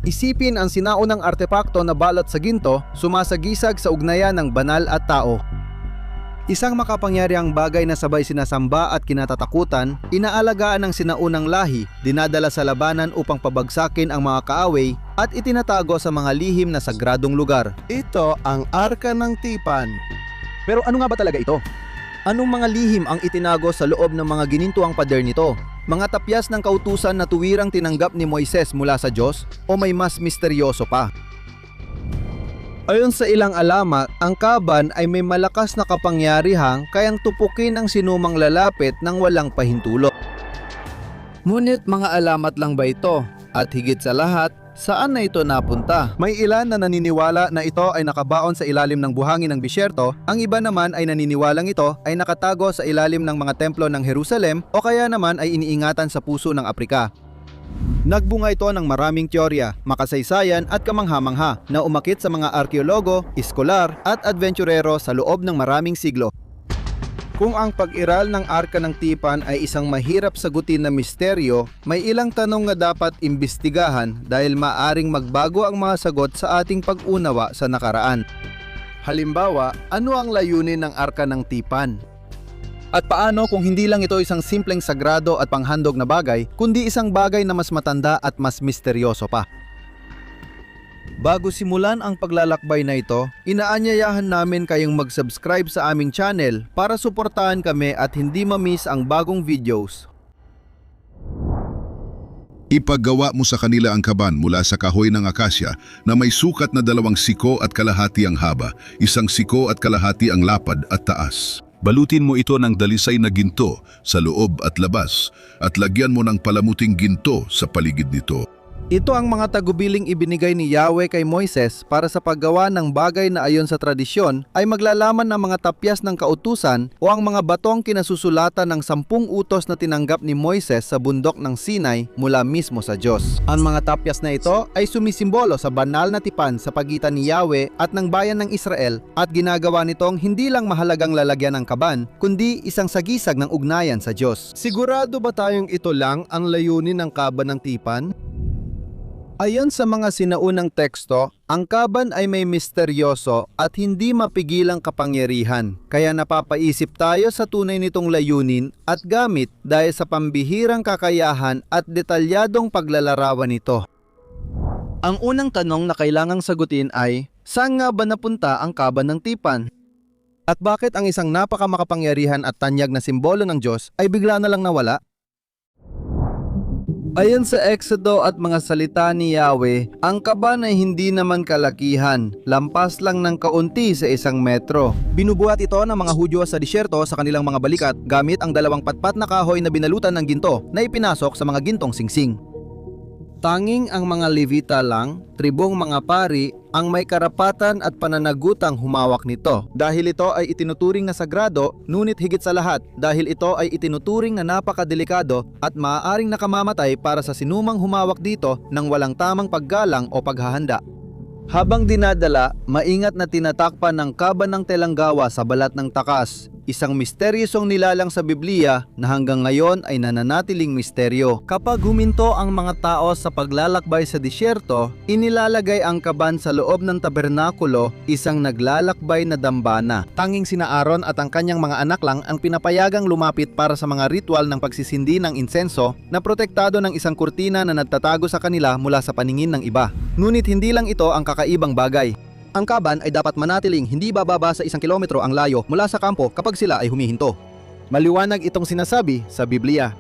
Isipin ang sinaunang artepakto na balot sa ginto, sumasagisag sa ugnayan ng banal at tao. Isang makapangyarihang bagay na sabay sinasamba at kinatatakutan, inaalagaan ng sinaunang lahi, dinadala sa labanan upang pabagsakin ang mga kaaway at itinatago sa mga lihim na sagradong lugar. Ito ang Arka ng Tipan. Pero ano nga ba talaga ito? Anong mga lihim ang itinago sa loob ng mga ginintuang pader nito? Mga tapyas ng kautusan na tuwirang tinanggap ni Moises mula sa Diyos o may mas misteryoso pa? Ayon sa ilang alamat, ang kaban ay may malakas na kapangyarihang kayang tupukin ang sinumang lalapit ng walang pahintulot. Ngunit mga alamat lang ba ito? At higit sa lahat, saan na ito napunta? May ilan na naniniwala na ito ay nakabaon sa ilalim ng buhangin ng disyerto, ang iba naman ay naniniwalang ito ay nakatago sa ilalim ng mga templo ng Jerusalem o kaya naman ay iniingatan sa puso ng Aprika. Nagbunga ito ng maraming teorya, makasaysayan at kamangha-mangha na umakit sa mga arkeologo, iskolar at adventurero sa loob ng maraming siglo. Kung ang pag-iral ng Arka ng Tipan ay isang mahirap sagutin na misteryo, may ilang tanong na dapat imbestigahan dahil maaring magbago ang mga sagot sa ating pag-unawa sa nakaraan. Halimbawa, ano ang layunin ng Arka ng Tipan? At paano kung hindi lang ito isang simpleng sagrado at panghandog na bagay, kundi isang bagay na mas matanda at mas misteryoso pa? Bago simulan ang paglalakbay na ito, inaanyayahan namin kayong mag-subscribe sa aming channel para suportahan kami at hindi ma-miss ang bagong videos. Ipaggawa mo sa kanila ang kaban mula sa kahoy ng akasya na may sukat na 2 siko at kalahati ang haba, 1 siko at kalahati ang lapad at taas. Balutin mo ito ng dalisay na ginto sa loob at labas at lagyan mo ng palamuting ginto sa paligid nito. Ito ang mga tagubiling ibinigay ni Yahweh kay Moises para sa paggawa ng bagay na ayon sa tradisyon ay maglalaman ng mga tapyas ng kautusan o ang mga batong kinasusulatan ng 10 utos na tinanggap ni Moises sa bundok ng Sinai mula mismo sa Diyos. Ang mga tapyas na ito ay sumisimbolo sa banal na tipan sa pagitan ni Yahweh at ng bayan ng Israel at ginagawa nitong hindi lang mahalagang lalagyan ng kaban, kundi isang sagisag ng ugnayan sa Diyos. Sigurado ba tayong ito lang ang layunin ng Kaban ng Tipan? Ayon sa mga sinaunang teksto, ang kaban ay may misteryoso at hindi mapigilang kapangyarihan. Kaya napapaisip tayo sa tunay nitong layunin at gamit dahil sa pambihirang kakayahan at detalyadong paglalarawan nito. Ang unang tanong na kailangang sagutin ay, saan nga ba napunta ang kaban ng Tipan? At bakit ang isang napakamakapangyarihan at tanyag na simbolo ng Diyos ay bigla na lang nawala? Ayon sa Exodo at mga salita ni Yahweh, ang kaban ay hindi naman kalakihan, lampas lang ng kaunti sa 1 metro. Binubuhat ito ng mga Hudyo sa disyerto sa kanilang mga balikat gamit ang 2 patpat na kahoy na binalutan ng ginto na ipinasok sa mga gintong singsing. Tanging ang mga Levita lang, tribong mga pari, ang may karapatan at pananagutang humawak nito. Dahil ito ay itinuturing na sagrado, ngunit higit sa lahat dahil ito ay itinuturing na napakadelikado at maaaring nakamamatay para sa sinumang humawak dito ng walang tamang paggalang o paghahanda. Habang dinadala, maingat na tinatakpan ng kaban ng telanggawa sa balat ng takas, isang misteryosong nilalang sa Biblia na hanggang ngayon ay nananatiling misteryo. Kapag huminto ang mga tao sa paglalakbay sa disyerto, inilalagay ang kaban sa loob ng tabernakulo, isang naglalakbay na dambana. Tanging sina Aaron at ang kanyang mga anak lang ang pinapayagang lumapit para sa mga ritual ng pagsisindi ng insenso na protektado ng isang kurtina na nagtatago sa kanila mula sa paningin ng iba. Ngunit hindi lang ito ang kakaibang bagay. Ang kaban ay dapat manatiling hindi bababa sa 1 kilometro ang layo mula sa kampo kapag sila ay humihinto. Maliwanag itong sinasabi sa Biblia.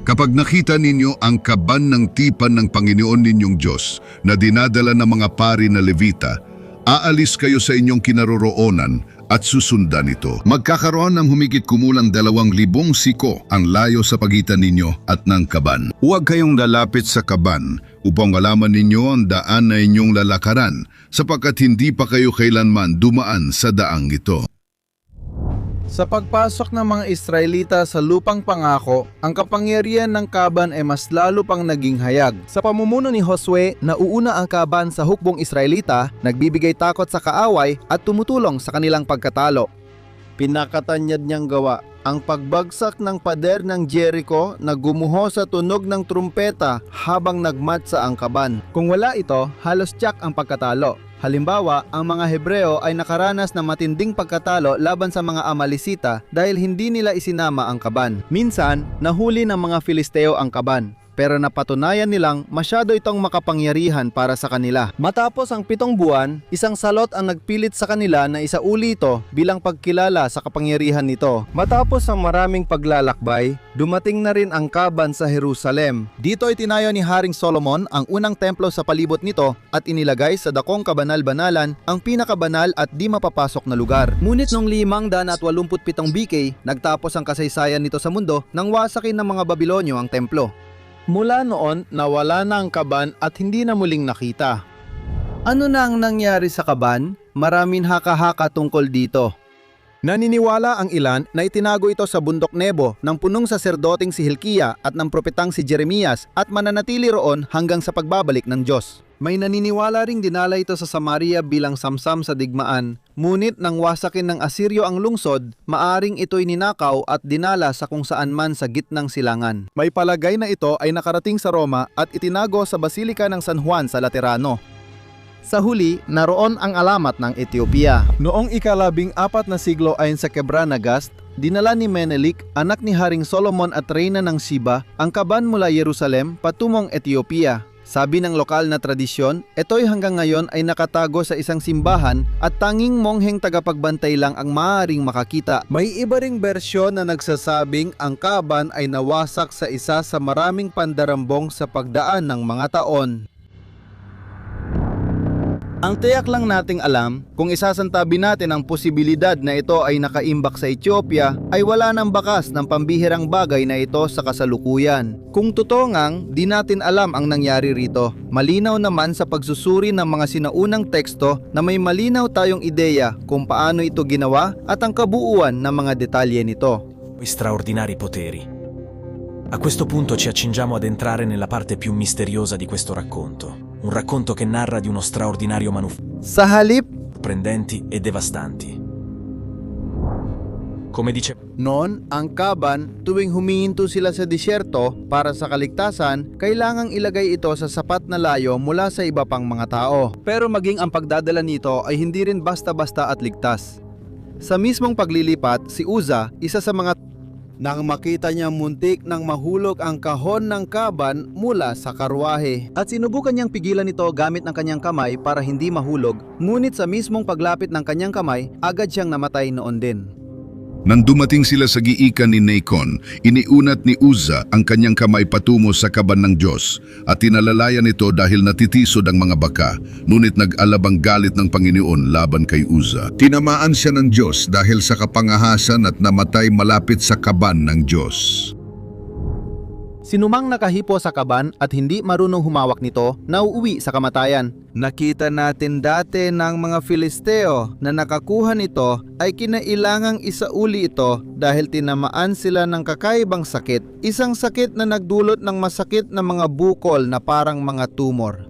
Kapag nakita ninyo ang kaban ng tipan ng Panginoon ninyong Diyos na dinadala ng mga pari na Levita, aalis kayo sa inyong kinaroroonan at susundan ito. Magkakaroon ng humigit kumulang 2,000 siko ang layo sa pagitan ninyo at ng kaban. Huwag kayong lalapit sa kaban upang malaman ninyo ang daan na inyong lalakaran sapagkat hindi pa kayo kailanman dumaan sa daang ito. Sa pagpasok ng mga Israelita sa lupang pangako, ang kapangyarihan ng kaban ay mas lalo pang naging hayag. Sa pamumuno ni Josue, nauuna ang kaban sa hukbong Israelita, nagbibigay takot sa kaaway at tumutulong sa kanilang pagkatalo. Pinakatanyad niyang gawa ang pagbagsak ng pader ng Jericho na gumuho sa tunog ng trumpeta habang nagmatsa ang kaban. Kung wala ito, halos tiyak ang pagkatalo. Halimbawa, ang mga Hebreo ay nakaranas ng matinding pagkatalo laban sa mga Amalisita dahil hindi nila isinama ang kaban. Minsan, nahuli ng mga Filisteo ang kaban, pero napatunayan nilang masyado itong makapangyarihan para sa kanila. Matapos ang 7 buwan, isang salot ang nagpilit sa kanila na isauli ito bilang pagkilala sa kapangyarihan nito. Matapos ang maraming paglalakbay, dumating na rin ang kaban sa Jerusalem. Dito itinayo ni Haring Solomon ang unang templo sa palibot nito at inilagay sa dakong kabanal-banalan, ang pinakabanal at di mapapasok na lugar. Ngunit noong 587 BK, nagtapos ang kasaysayan nito sa mundo nang wasakin ng mga Babilonyo ang templo. Mula noon, nawala na ang kaban at hindi na muling nakita. Ano na ang nangyari sa kaban? Maraming haka-haka tungkol dito. Naniniwala ang ilan na itinago ito sa bundok Nebo ng punong saserdoting si Hilkiah at ng propetang si Jeremias at mananatili roon hanggang sa pagbabalik ng Diyos. May naniniwala ring dinala ito sa Samaria bilang samsam sa digmaan, ngunit nang wasakin ng Asiryo ang lungsod, maaring ito'y ninakaw at dinala sa kung saan man sa gitnang silangan. May palagay na ito ay nakarating sa Roma at itinago sa Basilika ng San Juan sa Laterano. Sa huli, naroon ang alamat ng Ethiopia. Noong ika-14 na siglo ayon sa Kebra-Nagast, dinala ni Menelik, anak ni Haring Solomon at Reyna ng Shiba, ang kaban mula Jerusalem patungong Ethiopia. Sabi ng lokal na tradisyon, ito'y hanggang ngayon ay nakatago sa isang simbahan at tanging mongheng tagapagbantay lang ang maaaring makakita. May iba ring bersyon na nagsasabing ang kaban ay nawasak sa isa sa maraming pandarambong sa pagdaan ng mga taon. Ang tiyak lang nating alam, kung isasantabi natin ang posibilidad na ito ay nakaimbak sa Ethiopia, ay wala nang bakas ng pambihirang bagay na ito sa kasalukuyan. Kung totoo ngang, di natin alam ang nangyari rito. Malinaw naman sa pagsusuri ng mga sinaunang teksto na may malinaw tayong ideya kung paano ito ginawa at ang kabuuan ng mga detalye nito. I straordinari poteri. A questo punto ci accingiamo ad entrare nella parte più misteriosa di questo racconto. Un racconto che narra di uno straordinario manufatto, Sa halip, sorprendenti e devastanti. Come dice noon, ang kaban, tuwing humihinto sila sa disyerto para sa kaligtasan, kailangang ilagay ito sa sapat na layo mula sa iba pang mga tao. Pero maging ang pagdadala nito ay hindi rin basta-basta at ligtas. Sa mismong paglilipat, si Uza, isa sa mga nang makita niya muntik nang mahulog ang kahon ng kaban mula sa karwahe. At sinubukan niyang pigilan ito gamit ng kanyang kamay para hindi mahulog, ngunit sa mismong paglapit ng kanyang kamay, agad siyang namatay noon din. Nang dumating sila sa giikan ni Nacon, iniunat ni Uza ang kanyang kamay patungo sa kaban ng Diyos at tinalalayan ito dahil natitisod ang mga baka, ngunit nag-alab ang galit ng Panginoon laban kay Uza. Tinamaan siya ng Diyos dahil sa kapangahasan at namatay malapit sa kaban ng Diyos. Sinumang nakahipo sa kaban at hindi marunong humawak nito, nauuwi sa kamatayan. Nakita natin dati ng mga Filisteo na nakakuha nito ay kinailangang isauli ito dahil tinamaan sila ng kakaibang sakit. Isang sakit na nagdulot ng masakit na mga bukol na parang mga tumor.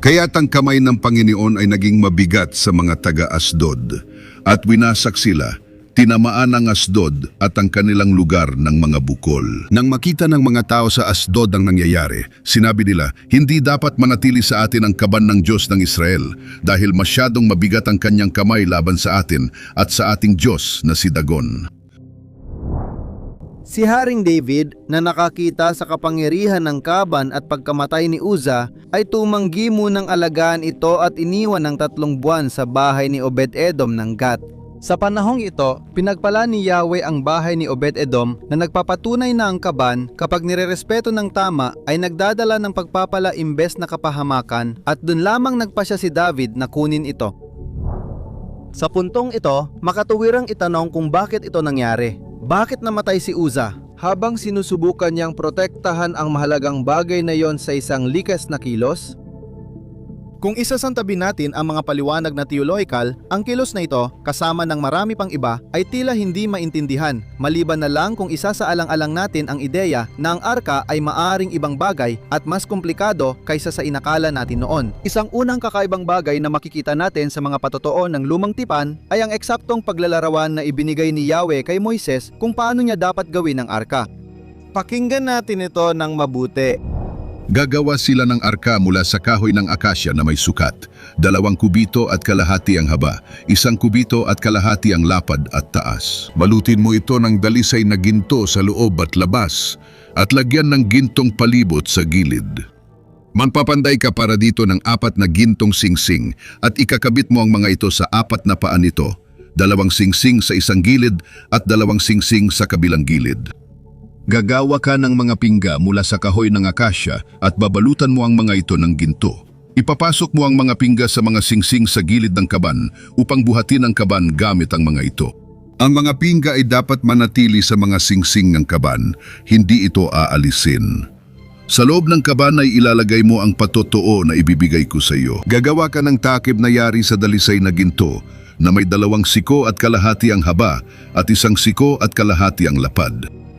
Kaya't ang kamay ng Panginoon ay naging mabigat sa mga taga-Asdod at winasak sila. Tinamaan ang Asdod at ang kanilang lugar ng mga bukol. Nang makita ng mga tao sa Asdod ang nangyayari, sinabi nila, hindi dapat manatili sa atin ang kaban ng Diyos ng Israel dahil masyadong mabigat ang kanyang kamay laban sa atin at sa ating Diyos na si Dagon. Si Haring David na nakakita sa kapangyarihan ng kaban at pagkamatay ni Uza ay tumanggi munang alagaan ito at iniwan ng 3 buwan sa bahay ni Obed-Edom ng Gat. Sa panahong ito, pinagpala ni Yahweh ang bahay ni Obed-Edom na nagpapatunay na ang kaban kapag nirerespeto ng tama ay nagdadala ng pagpapala imbes na kapahamakan at dun lamang nagpasya si David na kunin ito. Sa puntong ito, makatuwirang itanong kung bakit ito nangyari. Bakit namatay si Uza? Habang sinusubukan niyang protektahan ang mahalagang bagay na yon sa isang likas na kilos? Kung isasantabi natin ang mga paliwanag na theological, ang kilos na ito, kasama ng marami pang iba, ay tila hindi maintindihan, maliban na lang kung isasaalang-alang natin ang ideya na ang arka ay maaring ibang bagay at mas komplikado kaysa sa inakala natin noon. Isang unang kakaibang bagay na makikita natin sa mga patotoo ng lumang tipan ay ang eksaktong paglalarawan na ibinigay ni Yahweh kay Moises kung paano niya dapat gawin ang arka. Pakinggan natin ito ng mabuti. Gagawa sila ng arka mula sa kahoy ng akasya na may sukat, 2 kubito at kalahati ang haba, 1 kubito at kalahati ang lapad at taas. Balutin mo ito ng dalisay na ginto sa loob at labas, at lagyan ng gintong palibot sa gilid. Manpapanday ka para dito ng 4 na gintong singsing, at ikakabit mo ang mga ito sa 4 na paa nito, 2 singsing sa isang gilid at 2 singsing sa kabilang gilid. Gagawa ka ng mga pingga mula sa kahoy ng akasya at babalutan mo ang mga ito ng ginto. Ipapasok mo ang mga pingga sa mga singsing sa gilid ng kaban upang buhatin ang kaban gamit ang mga ito. Ang mga pingga ay dapat manatili sa mga singsing ng kaban, hindi ito aalisin. Sa loob ng kaban ay ilalagay mo ang patotoo na ibibigay ko sa iyo. Gagawa ka ng takip na yari sa dalisay na ginto na may 2 siko at kalahati ang haba at 1 siko at kalahati ang lapad.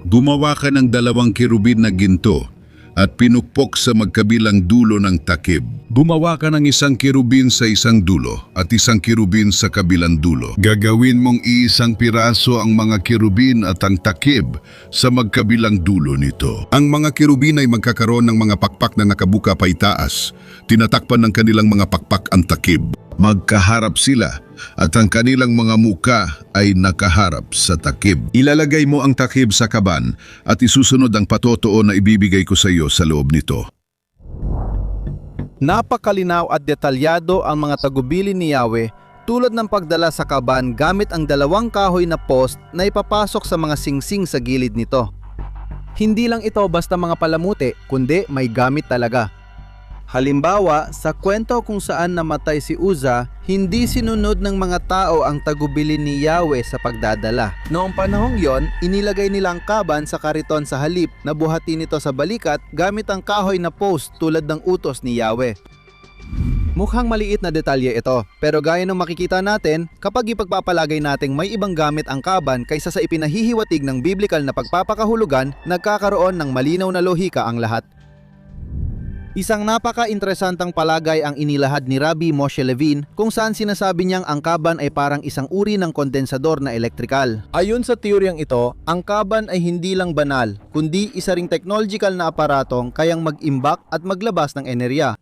Gumawa ka ng 2 kerubin na ginto at pinukpok sa magkabilang dulo ng takip. Gumawa ka ng 1 kerubin sa isang dulo at 1 kerubin sa kabilang dulo. Gagawin mong iisang piraso ang mga kerubin at ang takip sa magkabilang dulo nito. Ang mga kerubin ay magkakaroon ng mga pakpak na nakabuka pa itaas. Tinatakpan ng kanilang mga pakpak ang takip. Magkaharap sila at ang kanilang mga muka ay nakaharap sa takip. Ilalagay mo ang takip sa kaban at isusunod ang patotoo na ibibigay ko sa iyo sa loob nito. Napakalinaw at detalyado ang mga tagubilin ni Yahweh tulad ng pagdala sa kaban gamit ang 2 kahoy na post na ipapasok sa mga singsing sa gilid nito. Hindi lang ito basta mga palamuti, kundi may gamit talaga. Halimbawa, sa kwento kung saan namatay si Uza, hindi sinunod ng mga tao ang tagubilin ni Yahweh sa pagdadala. Noong panahong yon, inilagay nilang kaban sa kariton sa halip na buhatin nito sa balikat gamit ang kahoy na post tulad ng utos ni Yahweh. Mukhang maliit na detalye ito, pero gaya ng makikita natin, kapag ipagpapalagay nating may ibang gamit ang kaban kaysa sa ipinahihiwatig ng biblikal na pagpapakahulugan, nagkakaroon ng malinaw na lohika ang lahat. Isang napaka-interesantang palagay ang inilahad ni Rabbi Moshe Levin kung saan sinasabi niyang ang kaban ay parang isang uri ng kondensador na elektrikal. Ayon sa teoryang ito, ang kaban ay hindi lang banal, kundi isa ring technological na aparatong kayang mag-imbak at maglabas ng enerhiya.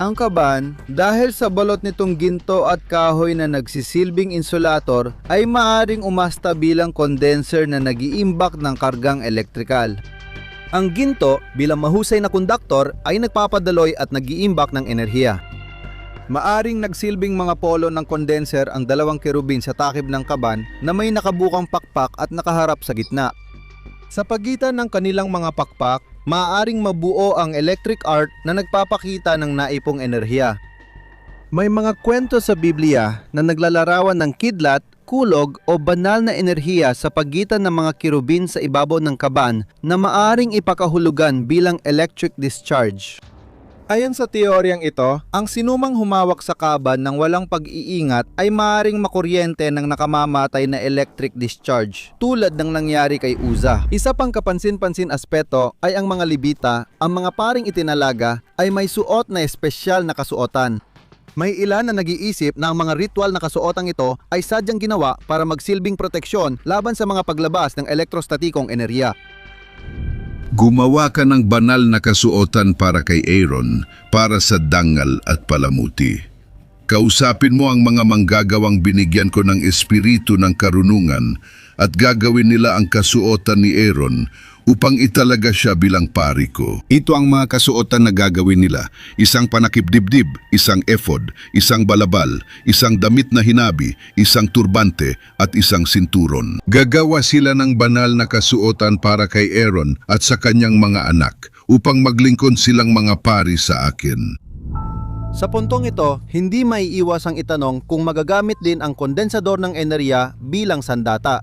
Ang kaban, dahil sa balot nitong ginto at kahoy na nagsisilbing insulator, ay maaring umasta bilang condenser na nag-iimbak ng kargang elektrikal. Ang ginto bilang mahusay na konduktor ay nagpapadaloy at nag-iimbak ng enerhiya. Maaring nagsilbing mga polo ng condenser ang 2 kerubin sa takip ng kaban na may nakabukang pakpak at nakaharap sa gitna. Sa pagitan ng kanilang mga pakpak, maaaring mabuo ang electric arc na nagpapakita ng naipong enerhiya. May mga kwento sa Biblia na naglalarawan ng kidlat, kulog o banal na enerhiya sa pagitan ng mga kirubin sa ibabaw ng kaban na maaring ipakahulugan bilang electric discharge. Ayon sa teoryang ito, ang sinumang humawak sa kaban ng walang pag-iingat ay maaaring makuryente ng nakamamatay na electric discharge, tulad ng nangyari kay Uza. Isa pang kapansin-pansin aspeto ay ang mga Levita, ang mga paring itinalaga, ay may suot na espesyal na kasuotan. May ilan na nag-iisip na ang mga ritual na kasuotang ito ay sadyang ginawa para magsilbing proteksyon laban sa mga paglabas ng elektrostatikong enerhiya. Gumawa ka ng banal na kasuotan para kay Aaron, para sa dangal at palamuti. Kausapin mo ang mga manggagawang binigyan ko ng espiritu ng karunungan at gagawin nila ang kasuotan ni Aaron upang italaga siya bilang pari ko. Ito ang mga kasuotan na gagawin nila: isang panakip-dibdib, isang ephod, isang balabal, isang damit na hinabi, isang turbante at isang sinturon. Gagawa sila ng banal na kasuotan para kay Aaron at sa kanyang mga anak upang maglingkod silang mga pari sa akin. Sa puntong ito, hindi maiiwas ang itanong kung magagamit din ang kondensador ng enerhiya bilang sandata.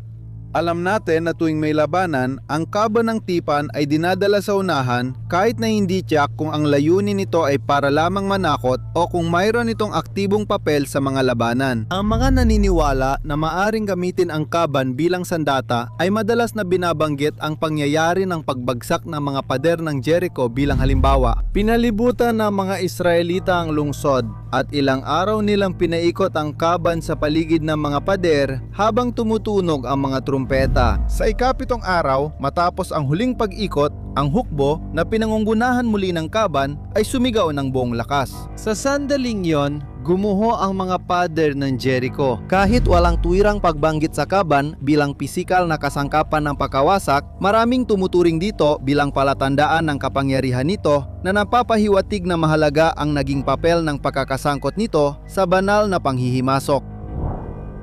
Alam natin na tuwing may labanan, ang kaba ng tipan ay dinadala sa unahan kahit na hindi tiyak kung ang layunin nito ay para lamang manakot o kung mayroon itong aktibong papel sa mga labanan. Ang mga naniniwala na maaring gamitin ang kaban bilang sandata ay madalas na binabanggit ang pangyayari ng pagbagsak ng mga pader ng Jericho bilang halimbawa. Pinalibutan ng mga Israelita ang lungsod at ilang araw nilang pinaikot ang kaban sa paligid ng mga pader habang tumutunog ang mga trumpeta. Sa ikapitong araw, matapos ang huling pag-ikot, ang hukbo na pinangungunahan muli ng kaban ay sumigaw ng buong lakas. Sa sandaling yon, gumuho ang mga pader ng Jericho. Kahit walang tuwirang pagbanggit sa kaban bilang pisikal na kasangkapan ng pagkawasak, maraming tumuturing dito bilang palatandaan ng kapangyarihan nito na napapahiwatig na mahalaga ang naging papel ng pagkakasangkot nito sa banal na panghihimasok.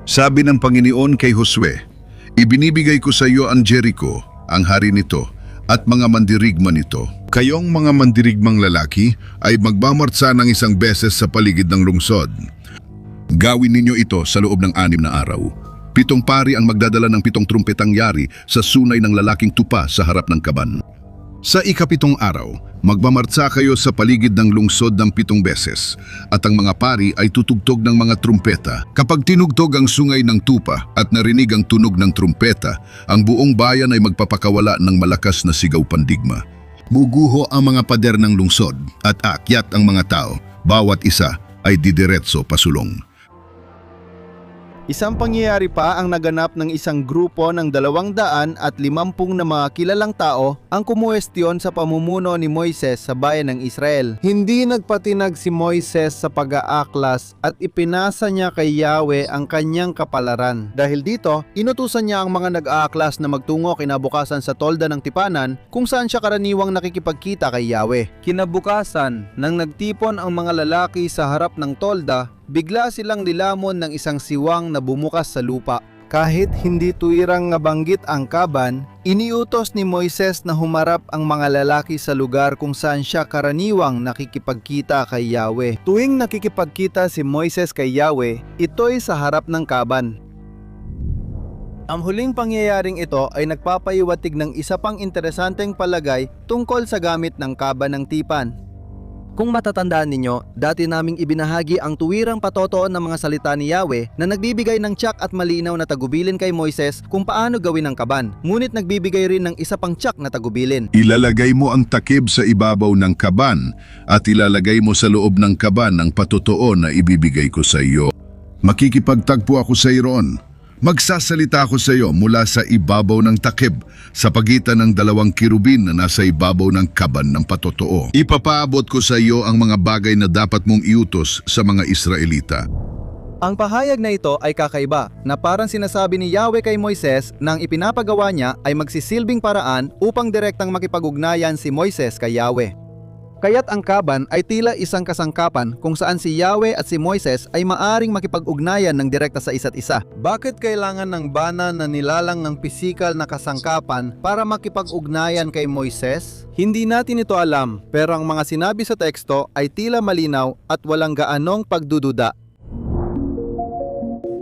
Sabi ng Panginoon kay Josue, "Ibinibigay ko sa iyo ang Jericho, ang hari nito, at mga mandirigma nito. Kayong mga mandirigmang lalaki ay magmamartsa ng isang beses sa paligid ng lungsod. Gawin ninyo ito sa loob ng 6 na araw. 7 pari ang magdadala ng 7 trumpetang yari sa sunay ng lalaking tupa sa harap ng kaban. Sa ikapitong araw, magmamartsa kayo sa paligid ng lungsod ng 7 beses, at ang mga pari ay tutugtog ng mga trumpeta. Kapag tinugtog ang sungay ng tupa at narinig ang tunog ng trumpeta, ang buong bayan ay magpapakawala ng malakas na sigaw pandigma. Buguho ang mga pader ng lungsod at aakyat ang mga tao, bawat isa ay didiretso pasulong." Isang pangyayari pa ang naganap ng isang grupo ng 250 na mga kilalang tao ang kumuwestiyon sa pamumuno ni Moises sa bayan ng Israel. Hindi nagpatinag si Moises sa pag-aaklas at ipinasa niya kay Yahweh ang kanyang kapalaran. Dahil dito, inutusan niya ang mga nag-aaklas na magtungo kinabukasan sa tolda ng tipanan kung saan siya karaniwang nakikipagkita kay Yahweh. Kinabukasan, nang nagtipon ang mga lalaki sa harap ng tolda, bigla silang nilamon ng isang siwang na bumukas sa lupa. Kahit hindi tuwirang nabanggit ang kaban, iniutos ni Moises na humarap ang mga lalaki sa lugar kung saan siya karaniwang nakikipagkita kay Yahweh. Tuwing nakikipagkita si Moises kay Yahweh, ito'y sa harap ng kaban. Ang huling pangyayaring ito ay nagpapahiwatig ng isa pang interesanteng palagay tungkol sa gamit ng kaban ng tipan. Kung matatandaan ninyo, dati naming ibinahagi ang tuwirang patotoo ng mga salita ni Yahweh na nagbibigay ng tiyak at malinaw na tagubilin kay Moises kung paano gawin ang kaban. Ngunit nagbibigay rin ng isa pang tiyak na tagubilin. Ilalagay mo ang takip sa ibabaw ng kaban at ilalagay mo sa loob ng kaban ang patotoo na ibibigay ko sa iyo. Makikipagtagpo ako sa iyon. Magsasalita ako sa iyo mula sa ibabaw ng takip sa pagitan ng 2 kirubin na nasa ibabaw ng kaban ng patotoo. Ipapaabot ko sa iyo ang mga bagay na dapat mong iutos sa mga Israelita. Ang pahayag na ito ay kakaiba na parang sinasabi ni Yahweh kay Moises na ang ipinapagawa niya ay magsisilbing paraan upang direktang makipag-ugnayan si Moises kay Yahweh. Kaya't ang kaban ay tila isang kasangkapan kung saan si Yahweh at si Moises ay maaring makipag-ugnayan ng direkta sa isa't isa. Bakit kailangan ng bana na nilalang ng pisikal na kasangkapan para makipag-ugnayan kay Moises? Hindi natin ito alam, pero ang mga sinabi sa teksto ay tila malinaw at walang gaanong pagdududa.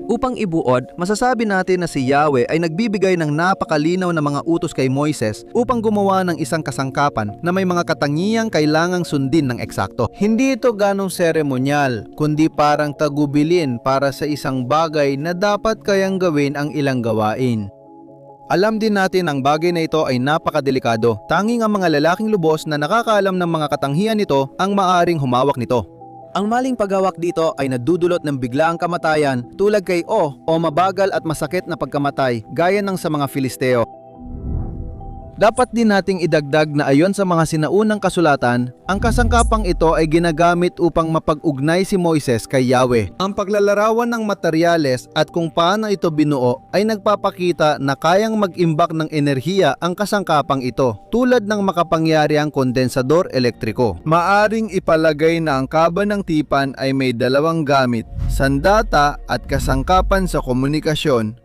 Upang ibuod, masasabi natin na si Yahweh ay nagbibigay ng napakalinaw na mga utos kay Moises upang gumawa ng isang kasangkapan na may mga katangiyang kailangang sundin ng eksakto. Hindi ito ganong seremonyal, kundi parang tagubilin para sa isang bagay na dapat kayang gawin ang ilang gawain. Alam din natin ang bagay na ito ay napakadelikado. Tanging ang mga lalaking lubos na nakakaalam ng mga katanghian nito ang maaring humawak nito. Ang maling paghawak dito ay nadudulot ng biglaang kamatayan tulad kay O mabagal at masakit na pagkamatay gaya ng sa mga Filisteo. Dapat din nating idagdag na ayon sa mga sinaunang kasulatan, ang kasangkapang ito ay ginagamit upang mapag-ugnay si Moises kay Yahweh. Ang paglalarawan ng materyales at kung paano ito binuo ay nagpapakita na kayang mag-imbak ng enerhiya ang kasangkapang ito, tulad ng makapangyarihang kondensador elektriko. Maaring ipalagay na ang kaban ng tipan ay may 2 gamit, sandata at kasangkapan sa komunikasyon.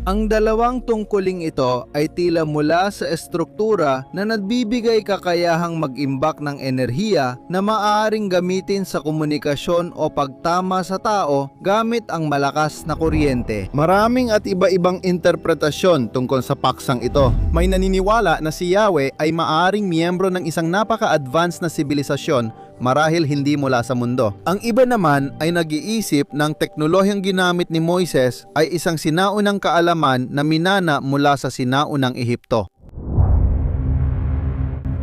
Ang dalawang tungkuling ito ay tila mula sa estruktura na nagbibigay kakayahang mag-imbak ng enerhiya na maaaring gamitin sa komunikasyon o pagtama sa tao gamit ang malakas na kuryente. Maraming at iba-ibang interpretasyon tungkol sa paksang ito. May naniniwala na si Yahweh ay maaaring miyembro ng isang napaka-advanced na sibilisasyon marahil hindi mula sa mundo. Ang iba naman ay nag-iisip ng teknolohiyang ginamit ni Moises ay isang sinaunang kaalaman na minana mula sa sinaunang Ehipto.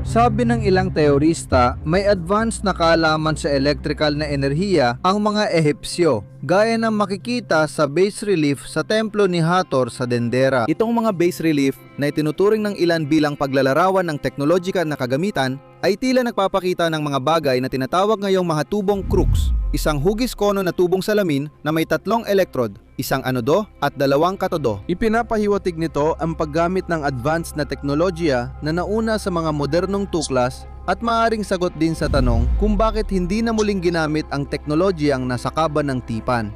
Sabi ng ilang teorista, may advanced na kaalaman sa electrical na enerhiya ang mga Ehipsyo, gaya ng makikita sa bas relief sa templo ni Hathor sa Dendera. Itong mga bas relief na itinuturing ng ilan bilang paglalarawan ng teknolohikal na kagamitan ay tila nagpapakita ng mga bagay na tinatawag ngayong mga tubong crux, isang hugis kono na tubong salamin na may 3 elektrod, isang anodo at 2 katodo. Ipinapahiwatig nito ang paggamit ng advanced na teknolohiya na nauna sa mga modernong tuklas at maaring sagot din sa tanong kung bakit hindi na muling ginamit ang teknolohiyang nasa kaban ng tipan.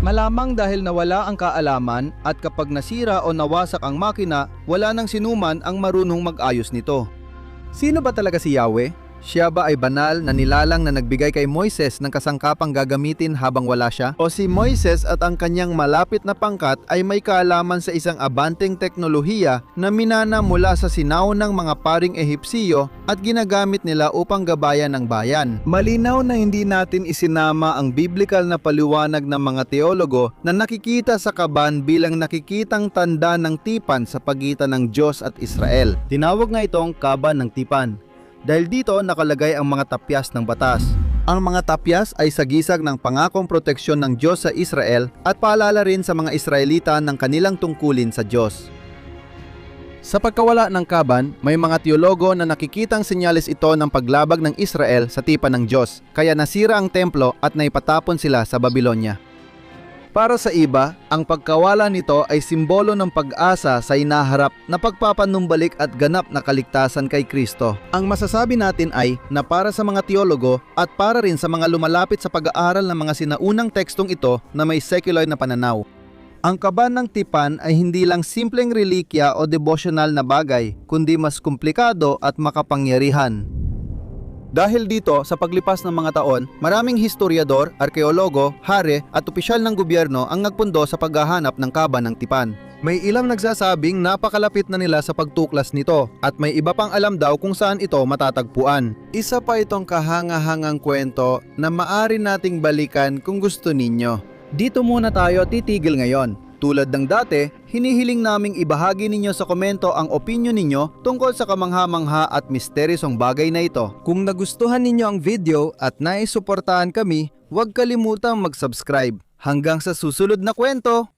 Malamang dahil nawala ang kaalaman at kapag nasira o nawasak ang makina, wala nang sinuman ang marunong mag-ayos nito. Sino ba talaga si Yahweh? Siya ba ay banal na nilalang na nagbigay kay Moises ng kasangkapang gagamitin habang wala siya? O si Moises at ang kanyang malapit na pangkat ay may kaalaman sa isang abanteng teknolohiya na minana mula sa sinaunang mga paring Ehipsiyo at ginagamit nila upang gabayan ng bayan? Malinaw na hindi natin isinama ang biblikal na paliwanag ng mga teologo na nakikita sa kaban bilang nakikitang tanda ng tipan sa pagitan ng Diyos at Israel. Tinawag nga itong kaban ng tipan dahil dito nakalagay ang mga tapyas ng batas. Ang mga tapyas ay sagisag ng pangakong proteksyon ng Diyos sa Israel at paalala rin sa mga Israelita ng kanilang tungkulin sa Diyos. Sa pagkawala ng kaban, may mga teologo na nakikitang senyales ito ng paglabag ng Israel sa tipan ng Diyos, kaya nasira ang templo at naipatapon sila sa Babylonia. Para sa iba, ang pagkawala nito ay simbolo ng pag-asa sa inaharap na pagpapanumbalik at ganap na kaligtasan kay Kristo. Ang masasabi natin ay na para sa mga teologo at para rin sa mga lumalapit sa pag-aaral ng mga sinaunang tekstong ito na may secular na pananaw, ang kaban ng tipan ay hindi lang simpleng relikya o devotional na bagay, kundi mas komplikado at makapangyarihan. Dahil dito, sa paglipas ng mga taon, maraming historiador, arkeologo, hari at opisyal ng gobyerno ang nagpundo sa paghahanap ng kaban ng tipan. May ilang nagsasabing napakalapit na nila sa pagtuklas nito at may iba pang alam daw kung saan ito matatagpuan. Isa pa itong kahanga-hangang kwento na maaari nating balikan kung gusto ninyo. Dito muna tayo titigil ngayon. Tulad ng dati, hinihiling naming ibahagi ninyo sa komento ang opinyon ninyo tungkol sa kamangha-mangha at misteryosong bagay na ito. Kung nagustuhan ninyo ang video at naisuportahan kami, huwag kalimutang mag-subscribe. Hanggang sa susunod na kwento!